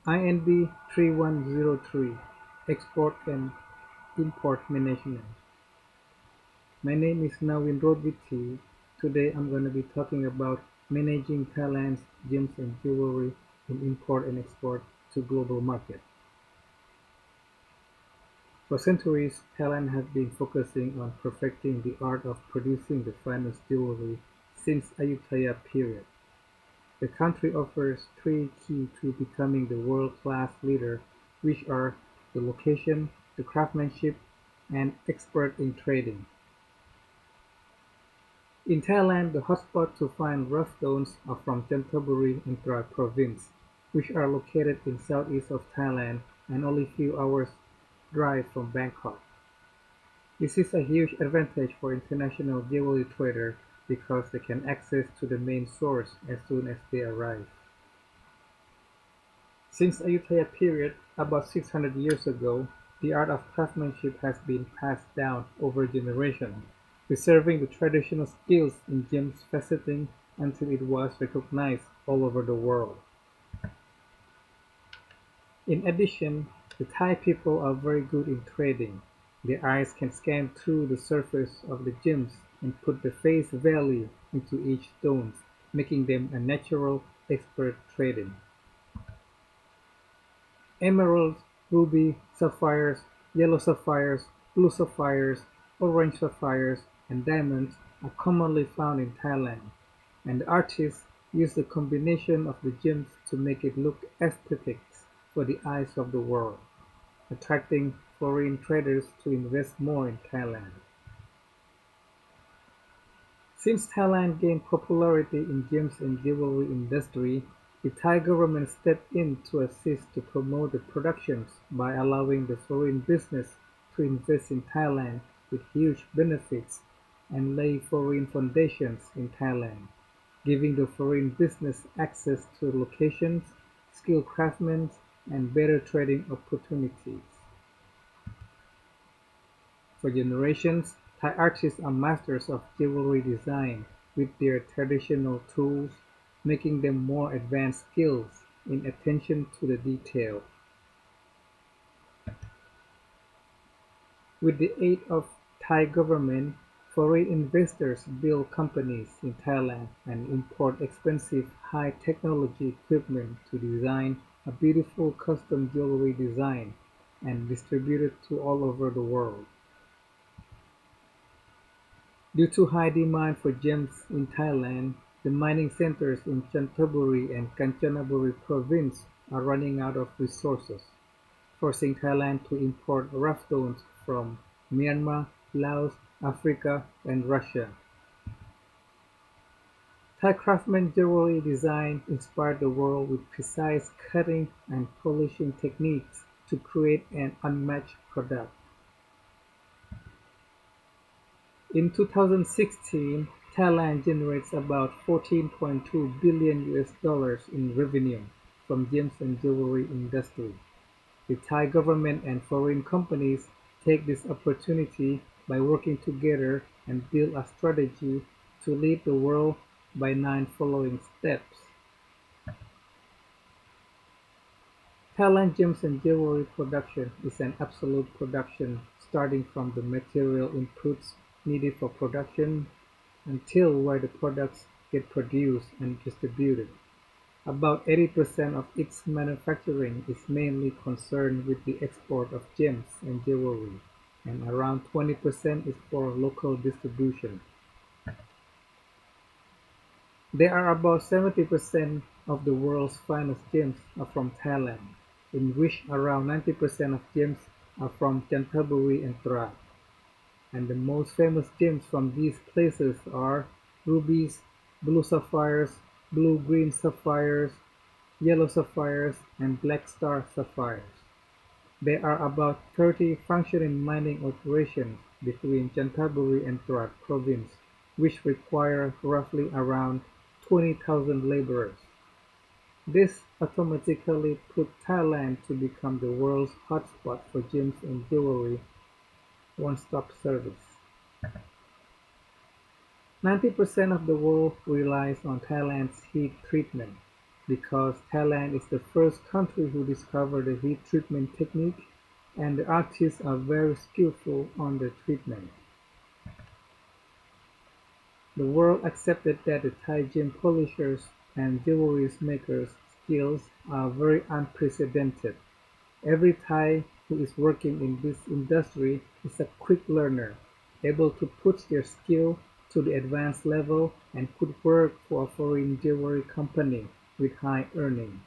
INB 3103 Export and Import Management. My name is Nawin Rodviti. Today I'm going to be talking about managing Thailand's gems and jewelry in import and export to global market. For centuries, Thailand has been focusing on perfecting the art of producing the finest jewelry since Ayutthaya period. The country offers three keys to becoming the world-class leader, which are the location, the craftsmanship, and expert in trading. In Thailand, the hotspots to find rough stones are from Chanthaburi and Trai province, which are located in southeast of Thailand and only few hours drive from Bangkok. This is a huge advantage for international jewelry traders because they can access to the main source as soon as they arrive. Since Ayutthaya period, about 600 years ago, the art of craftsmanship has been passed down over generations, preserving the traditional skills in gems faceting until it was recognized all over the world. In addition, the Thai people are very good in trading. Their eyes can scan through the surface of the gems and put the face value into each stone, making them a natural expert trading. Emeralds, ruby, sapphires, yellow sapphires, blue sapphires, orange sapphires, and diamonds are commonly found in Thailand, and the artists use the combination of the gems to make it look aesthetic for the eyes of the world, attracting foreign traders to invest more in Thailand. Since Thailand gained popularity in gems and jewelry industry, the Thai government stepped in to assist to promote the productions by allowing the foreign business to invest in Thailand with huge benefits and lay foreign foundations in Thailand, giving the foreign business access to locations, skilled craftsmen, and better trading opportunities. For generations, Thai artists are masters of jewelry design with their traditional tools, making them more advanced skills in attention to the detail. With the aid of Thai government, foreign investors build companies in Thailand and import expensive high-technology equipment to design a beautiful custom jewelry design and distribute it to all over the world. Due to high demand for gems in Thailand, the mining centers in Chanthaburi and Kanchanaburi province are running out of resources, forcing Thailand to import rough stones from Myanmar, Laos, Africa, and Russia. Thai craftsman jewelry design inspired the world with precise cutting and polishing techniques to create an unmatched product. In 2016, Thailand generates about 14.2 billion US dollars in revenue from gems and jewelry industry. The Thai government and foreign companies take this opportunity by working together and build a strategy to lead the world by nine following steps. Thailand gems and jewelry production is an absolute production starting from the material inputs needed for production until where the products get produced and distributed. About 80% of its manufacturing is mainly concerned with the export of gems and jewelry, and around 20% is for local distribution. There are about 70% of the world's finest gems are from Thailand, in which around 90% of gems are from Chanthaburi and Trat, and the most famous gems from these places are rubies, blue sapphires, blue-green sapphires, yellow sapphires, and black star sapphires. There are about 30 functioning mining operations between Chanthaburi and Trat province, which require roughly around 20,000 laborers. This automatically put Thailand to become the world's hotspot for gems and jewelry one-stop service. 90% of the world relies on Thailand's heat treatment, because Thailand is the first country who discovered the heat treatment technique, and the artists are very skillful on the treatment. The world accepted that the Thai gem polishers and jewelry makers' skills are very unprecedented. Every Thai who is working in this industry is a quick learner, able to put their skill to the advanced level and could work for a foreign jewelry company with high earnings.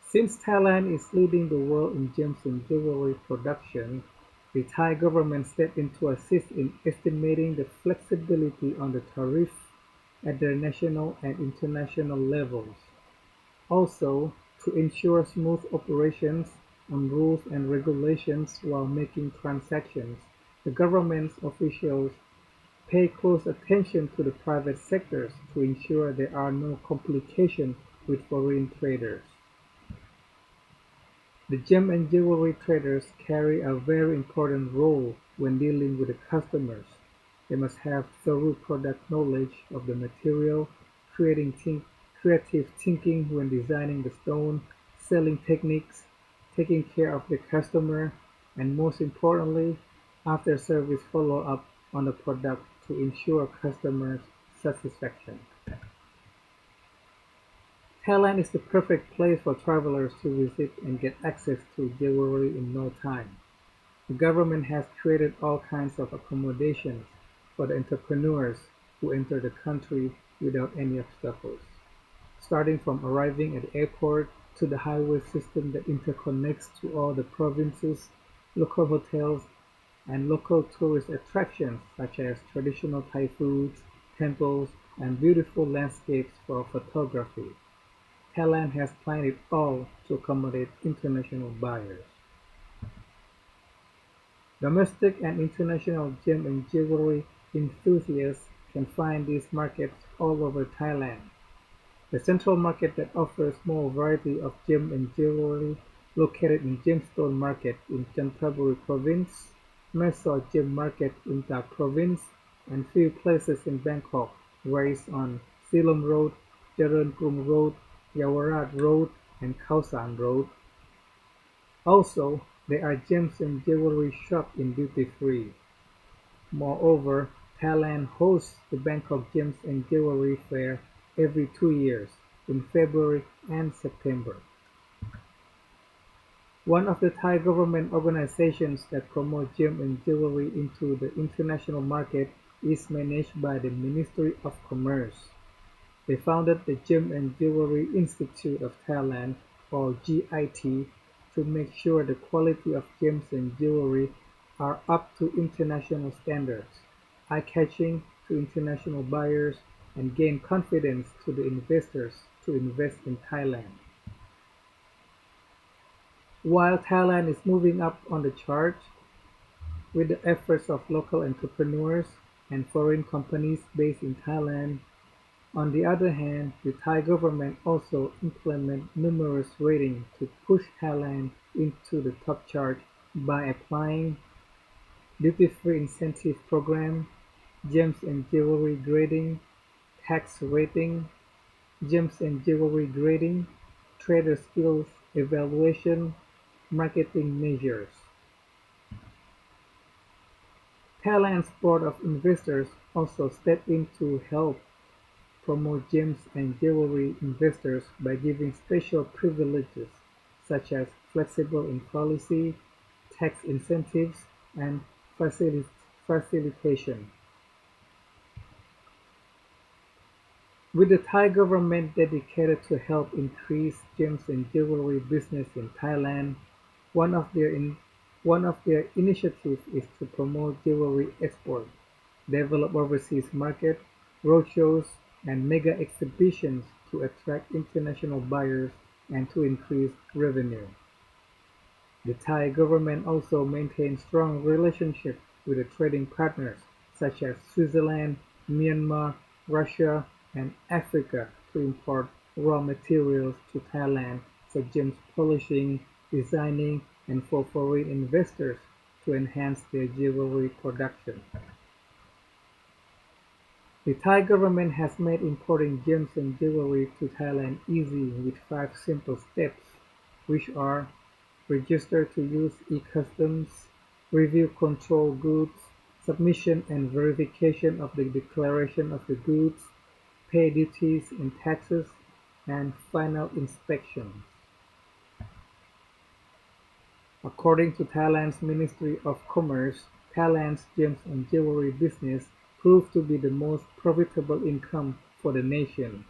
Since Thailand is leading the world in gems and jewelry production, the Thai government stepped in to assist in estimating the flexibility on the tariff at the national and international levels. Also, to ensure smooth operations on rules and regulations while making transactions, the government's officials pay close attention to the private sectors to ensure there are no complications with foreign traders. The gem and jewelry traders carry a very important role when dealing with the customers. They must have thorough product knowledge of the material, creative thinking when designing the stone, selling techniques, taking care of the customer, and most importantly, after-service follow-up on the product to ensure customers' satisfaction. Thailand is the perfect place for travelers to visit and get access to jewelry in no time. The government has created all kinds of accommodations for the entrepreneurs who enter the country without any obstacles, starting from arriving at the airport to the highway system that interconnects to all the provinces, local hotels, and local tourist attractions such as traditional Thai foods, temples, and beautiful landscapes for photography. Thailand has planned it all to accommodate international buyers. Domestic and international gem and jewelry enthusiasts can find these markets all over Thailand. The central market that offers more variety of gem and jewelry located in Gemstone Market in Chantaburi Province, Mysore Gem Market in Tak Province, and few places in Bangkok varies on Silom Road, Charoen Road, Yaowarat Road, and Khao San Road. Also, there are gems and jewelry shops in duty-free. Moreover, Thailand hosts the Bangkok Gems and Jewelry Fair every 2 years, in February and September. One of the Thai government organizations that promote gem and jewelry into the international market is managed by the Ministry of Commerce. They founded the Gem and Jewelry Institute of Thailand, or GIT, to make sure the quality of gems and jewelry are up to international standards, eye-catching to international buyers, and gain confidence to the investors to invest in Thailand. While Thailand is moving up on the chart with the efforts of local entrepreneurs and foreign companies based in Thailand, on the other hand, the Thai government also implemented numerous ratings to push Thailand into the top chart by applying duty-free incentive program, gems and jewelry grading, tax rating, gems and jewelry grading, trader skills evaluation, marketing measures. Thailand's Board of Investors also stepped in to help promote gems and jewelry investors by giving special privileges such as flexible in policy, tax incentives, and facilitation. With the Thai government dedicated to help increase gems and jewelry business in Thailand, one of their in, one of their initiatives is to promote jewelry export, develop overseas market, roadshows, and mega exhibitions to attract international buyers and to increase revenue. The Thai government also maintains strong relationships with the trading partners such as Switzerland, Myanmar, Russia, and Africa to import raw materials to Thailand for gems polishing, designing, and for foreign investors to enhance their jewelry production. The Thai government has made importing gems and jewelry to Thailand easy with five simple steps, which are: register to use e-customs, review control goods, submission and verification of the declaration of the goods, pay duties and taxes, and final inspection. According to Thailand's Ministry of Commerce, Thailand's gems and jewelry business proved to be the most profitable income for the nation.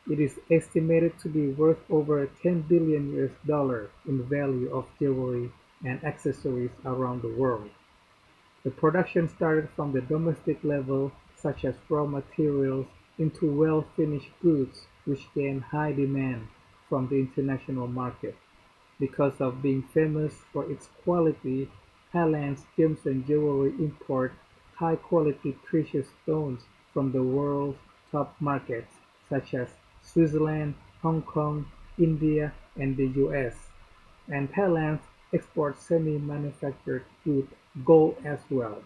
It is estimated to be worth over 10 billion US in value of jewelry and accessories around the world. The production started from the domestic level, such as raw materials, into well-finished goods which gain high demand from the international market. Because of being famous for its quality, Thailand's gems and jewelry import high-quality precious stones from the world's top markets such as Switzerland, Hong Kong, India, and the US, and Thailand exports semi-manufactured goods gold as well.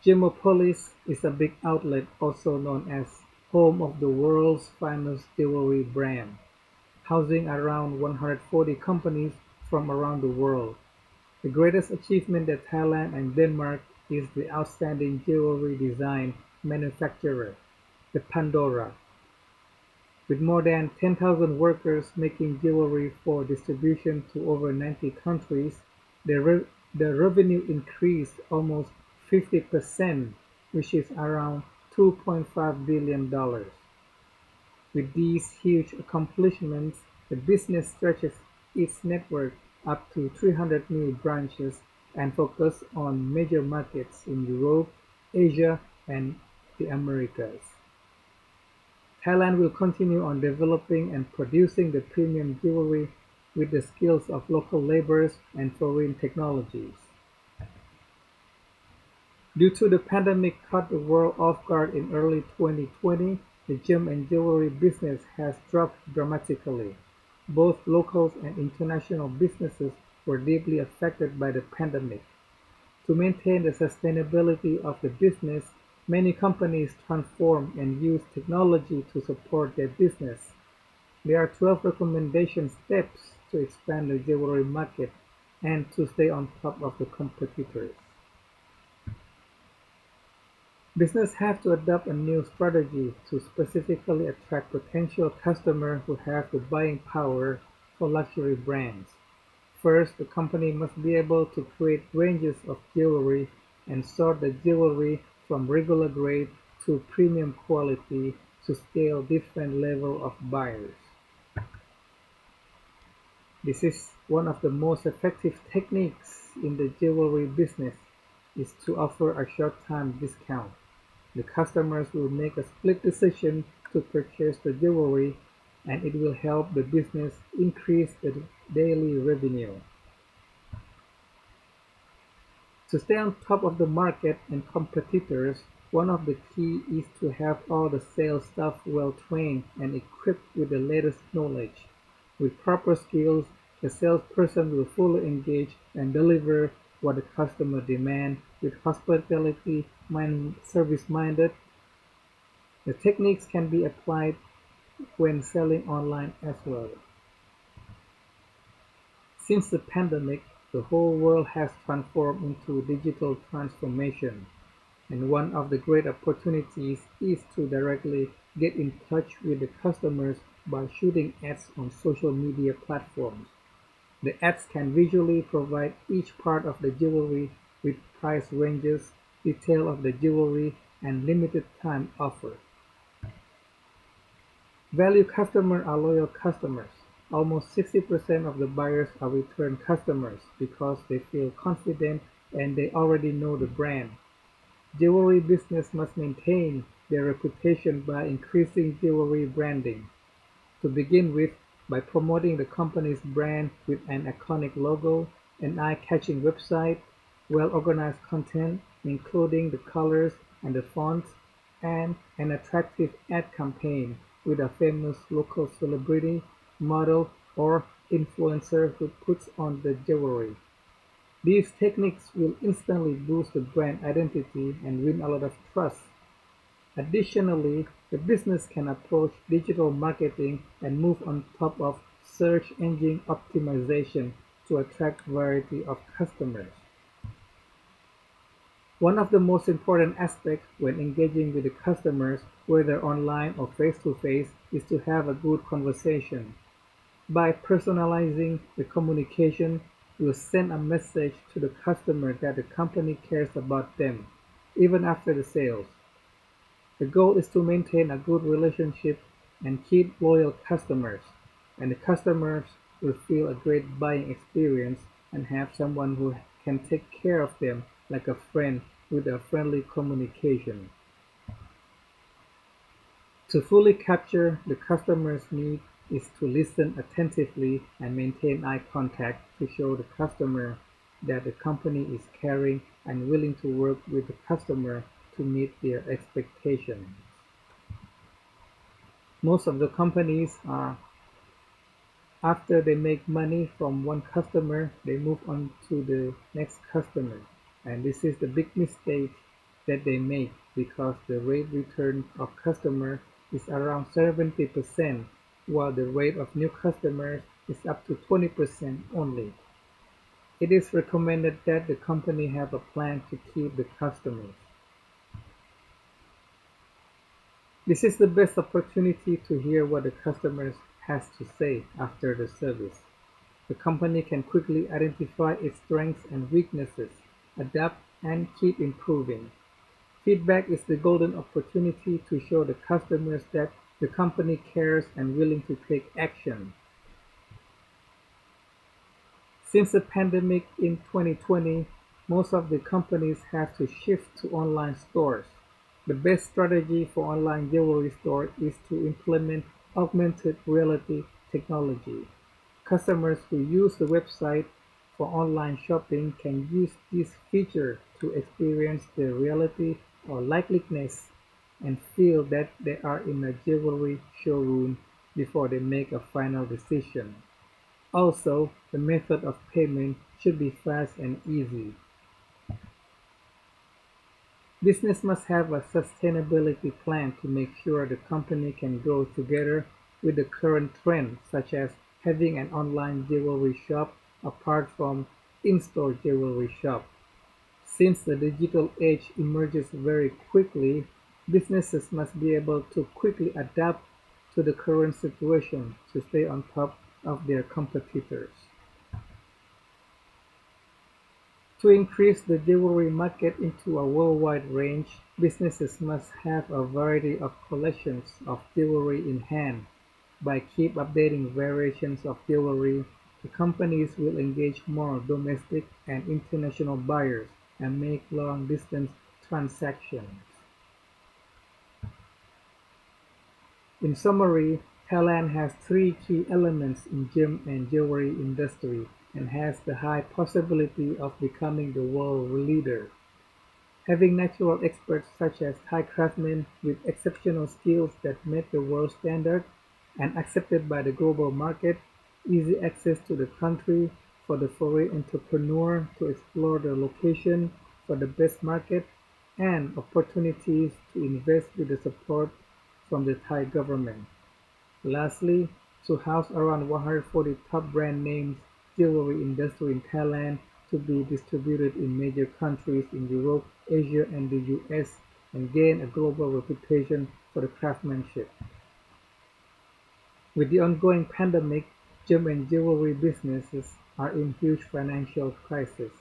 Gemopolis is a big outlet also known as home of the world's finest jewelry brand, housing around 140 companies from around the world. The greatest achievement at Thailand and Denmark is the outstanding jewelry design manufacturer, the Pandora. With more than 10,000 workers making jewelry for distribution to over 90 countries, the revenue increased almost 50%, which is around $2.5 billion. With these huge accomplishments, the business stretches its network up to 300 new branches and focuses on major markets in Europe, Asia, and the Americas. Thailand will continue on developing and producing the premium jewelry with the skills of local laborers and foreign technologies. Due to the pandemic caught the world off guard in early 2020, the gem and jewelry business has dropped dramatically. Both local and international businesses were deeply affected by the pandemic. To maintain the sustainability of the business, many companies transform and use technology to support their business. There are 12 recommendation steps to expand the jewelry market and to stay on top of the competitors. Businesses have to adopt a new strategy to specifically attract potential customers who have the buying power for luxury brands. First, the company must be able to create ranges of jewelry and sort the jewelry from regular grade to premium quality to scale different levels of buyers. This is one of the most effective techniques in the jewelry business is to offer a short-time discount. The customers will make a split decision to purchase the jewelry, and it will help the business increase the daily revenue. To stay on top of the market and competitors, one of the key is to have all the sales staff well trained and equipped with the latest knowledge. With proper skills, the salesperson will fully engage and deliver what the customer demands with hospitality service minded. The techniques can be applied when selling online as well. Since the pandemic, the whole world has transformed into digital transformation, and one of the great opportunities is to directly get in touch with the customers by shooting ads on social media platforms. The ads can visually provide each part of the jewelry with price ranges, detail of the jewelry, and limited time offer. Value customers are loyal customers. Almost 60% of the buyers are return customers because they feel confident and they already know the brand. Jewelry business must maintain their reputation by increasing jewelry branding. To begin with, by promoting the company's brand with an iconic logo, an eye-catching website, well-organized content including the colors and the fonts, and an attractive ad campaign with a famous local celebrity, model, or influencer who puts on the jewelry. These techniques will instantly boost the brand identity and win a lot of trust. Additionally, the business can approach digital marketing and move on top of search engine optimization to attract variety of customers. One of the most important aspects when engaging with the customers, whether online or face-to-face, is to have a good conversation. By personalizing the communication, you send a message to the customer that the company cares about them, even after the sales. The goal is to maintain a good relationship and keep loyal customers, and the customers will feel a great buying experience and have someone who can take care of them like a friend with a friendly communication. To fully capture the customer's need is to listen attentively and maintain eye contact to show the customer that the company is caring and willing to work with the customer to meet their expectations. Most of the companies are after they make money from one customer, they move on to the next customer. And this is the big mistake that they make because the rate return of customer is around 70%, while the rate of new customers is up to 20% only. It is recommended that the company have a plan to keep the customers. This is the best opportunity to hear what the customers has to say after the service. The company can quickly identify its strengths and weaknesses, adapt, and keep improving. Feedback is the golden opportunity to show the customers that the company cares and willing to take action. Since the pandemic in 2020, most of the companies have to shift to online stores. The best strategy for online jewelry store is to implement augmented reality technology. Customers who use the website for online shopping can use this feature to experience the reality or likeness and feel that they are in a jewelry showroom before they make a final decision. Also, the method of payment should be fast and easy. Business must have a sustainability plan to make sure the company can grow together with the current trend, such as having an online jewelry shop apart from in-store jewelry shop. Since the digital age emerges very quickly, businesses must be able to quickly adapt to the current situation to stay on top of their competitors. To increase the jewelry market into a worldwide range, businesses must have a variety of collections of jewelry in hand. By keep updating variations of jewelry, the companies will engage more domestic and international buyers and make long-distance transactions. In summary, Thailand has three key elements in gem and jewelry industry and has the high possibility of becoming the world leader. Having natural experts such as Thai craftsmen with exceptional skills that meet the world standard and accepted by the global market, easy access to the country for the foreign entrepreneur to explore the location for the best market, and opportunities to invest with the support from the Thai government. Lastly, to house around 140 top brand names jewelry industry in Thailand to be distributed in major countries in Europe, Asia and the US and gain a global reputation for the craftsmanship. With the ongoing pandemic, gem and jewelry businesses are in huge financial crisis.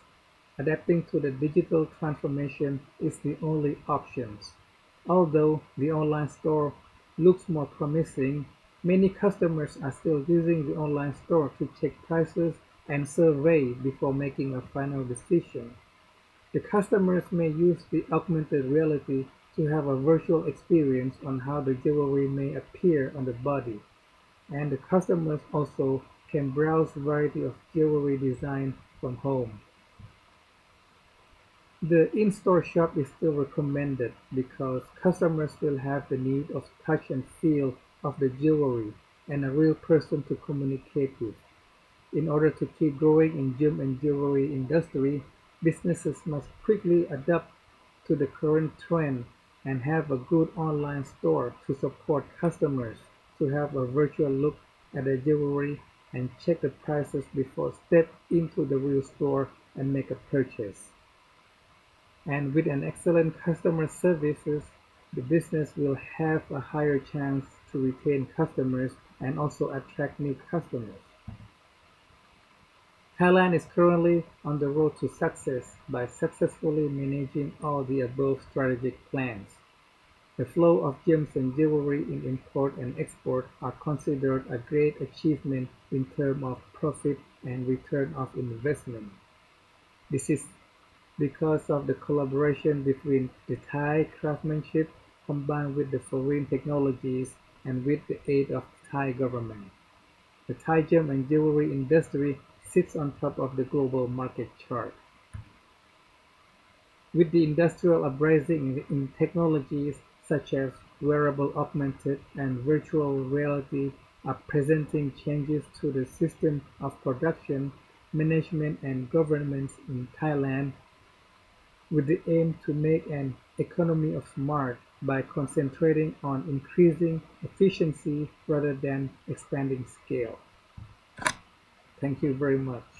Adapting to the digital transformation is the only option. Although the online store looks more promising, many customers are still using the online store to check prices and survey before making a final decision. The customers may use the augmented reality to have a virtual experience on how the jewelry may appear on the body, and the customers also can browse variety of jewelry design from home. The in-store shop is still recommended because customers still have the need of touch and feel of the jewelry and a real person to communicate with. In order to keep growing in gem and jewelry industry, businesses must quickly adapt to the current trend and have a good online store to support customers to have a virtual look at the jewelry and check the prices before step into the real store and make a purchase. And with an excellent customer services, the business will have a higher chance to retain customers and also attract new customers. Thailand is currently on the road to success by successfully managing all the above strategic plans. The flow of gems and jewelry in import and export are considered a great achievement in terms of profit and return of investment. This is because of the collaboration between the Thai craftsmanship combined with the foreign technologies and with the aid of the Thai government. The Thai gem and jewelry industry sits on top of the global market chart. With the industrial uprising in technologies such as wearable augmented and virtual reality are presenting changes to the system of production, management and governance in Thailand with the aim to make an economy of smart by concentrating on increasing efficiency rather than expanding scale. Thank you very much.